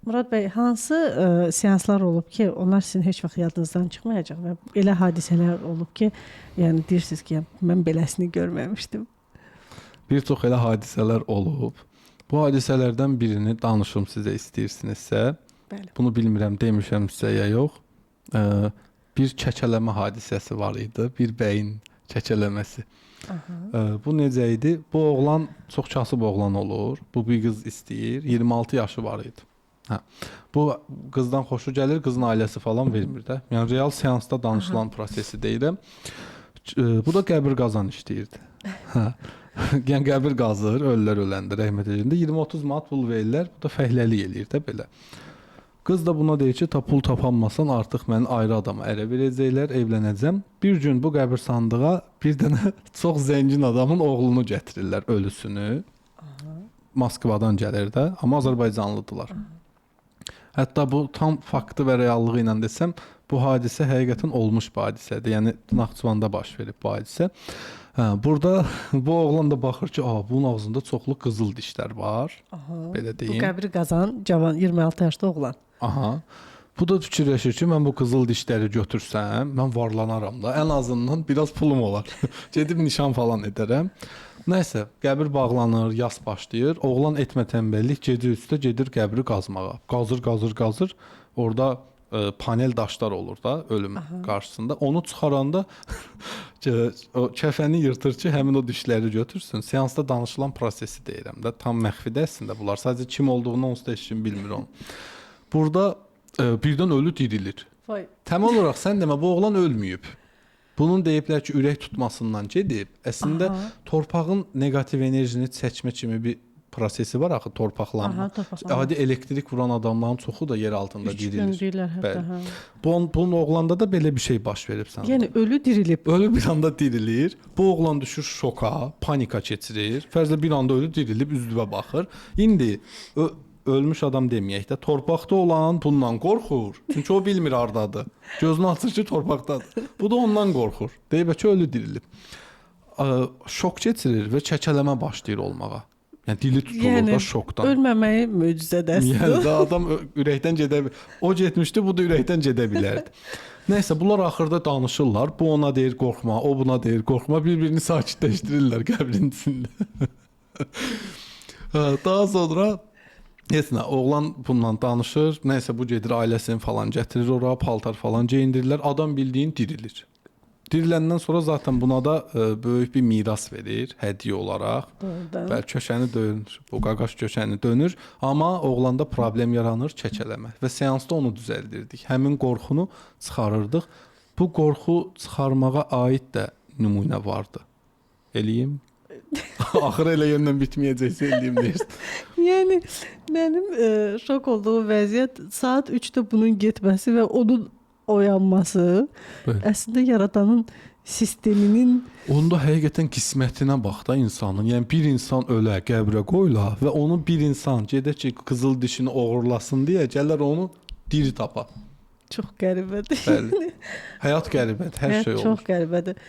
Murad bəy, hansı seanslar olub ki, onlar sizin heç vaxt yadınızdan çıxmayacaq və elə hadisələr olub ki, yəni deyirsiniz ki, mən beləsini görməmişdim. Bir çox elə hadisələr olub. Bu hadisələrdən birini danışım sizə istəyirsinizsə. Bəli. Bunu bilmirəm, demişəm sizə ya yox. Bir çəkələmə hadisəsi var idi, bir bəyin çəkələməsi. Bu necə idi? Bu oğlan çox kasıb oğlan olur. Bu bir qız istəyir, 26 yaşı var idi. Hə. Bu qızdan xoşu gəlir, qızın ailəsi falan vermir də. Yəni real seansda danışılan prosesi deyirəm. Bu da qəbir qazan işləyirdi. Hə. Yəni qəbir qazır, ölülər öləndə rəhmət edəndə 20-30 manat pul verirlər. Bu da fəhləlik eləyir də belə. Qız da buna deyir ki, pul tapanmasan artıq məni ayrı adama ərə verəcəklər, evlənəcəm. Bir gün bu qəbirstanlığa bir dənə çox zəngin adamın oğlunu gətirirlər, ölüsünü. Moskvadan gəlir də, amma Azərbaycanlıdılar. Hətta bu tam faktı və reallığı ilə desəm, bu hadisə həqiqətən olmuş bir hadisədir. Yəni Naxçıvanda baş verib bu hadisə. Burada bu oğlan da baxır ki, bunun ağzında çoxlu qızıl dişlər var. Belə deyim. Bu qəbri qazan cavan 26 yaşlı oğlan. Bu da fikirləşir ki, mən bu qızıl dişləri götürsəm, mən varlanaram da. Ən azından biraz pulum olar. Gedib nişan falan edərəm. Nəysə, qəbir bağlanır, yas başlayır. Oğlan etmə tənbəllik gecə üstə gedir qəbri qazmağa. Qazır. Orada panel daşlar olur da ölüm qarşısında. Onu çıxaranda o kəfəni yırtır ki, həmin o dişləri götürsün. Seansda danışılan prosesi deyirəm də. Tam məxfidə əslində bunlar. Sadəcə kim olduğunu onsuz da heç kim bilmir onu. Burada birdən ölü dirilir. Vay. Təmal olaraq sən demə, bu oğlan ölməyib. Bunun deyiblər ki, ürək tutmasından gedib. Əslində torpağın neqativ enerjini çəkmə kimi bir prosesi var axı torpaqlanma. Adi elektrik vuran adamların çoxu da yer altında dirilir. Hətta. Bunun oğlanda da belə bir şey baş verib sən. Yəni ölü dirilib. Ölü bir anda dirilir. Bu oğlan düşür şoka, panika keçirir. Fərzlə bir anda ölü dirilib üzvə baxır. İndi ölmüş adam deməyək də, torpaqda olan bundan qorxur. Çünki o bilmir hardadır. Gözünü açır ki, torpaqdadır. Bu da ondan qorxur. Deyib ki, ölü dirilib. Şok keçirir və çəkələmə başlayır olmağa. Yəni dili tutulur da şokdan. Ölməməyi möcüzədədir. Yəni adam ürəkdən gedə bilər. O getmişdi, bu da ürəkdən gedə bilərdi. Nəysə, bunlar axırda danışırlar. Bu ona deyir qorxma, o buna deyir qorxma. Bir-birini sakitləşdirirlər qəbrin içində. Daha sonra oğlan bununla danışır. Nəysə, bu gedir ailəsini falan gətirir ora, paltar falan geyindirirlər. Adam bildiyin dirilir. Diriləndən sonra zaten buna da böyük bir miras verir hədiyyə olaraq. Bəlkə köşəni dönür, bu qaqaş köşəni dönür. Amma oğlanda problem yaranır, kəkələmə. Və seansda onu düzəldirdik. Həmin qorxunu çıxarırdıq. Bu qorxu çıxarmağa aid də nümunə vardı. Eləyim? Axır elə yöndən bitməyəcəksə eləyim deyirsən. Yəni mənim şok olduğum vəziyyət saat 3-də bunun getməsi və onun oyanması əslində yaradanın sisteminin onda həqiqətən qismətinə bax da insanın. Yəni bir insan ölə, qəbrə qoyula və onu bir insan gedə ki, qızıl dişini oğurlasın deyə gələr onu diri tapa. Çox qəribədir. Bəli. Həyat qəribədir, hər şey olur. Çox qəribədir.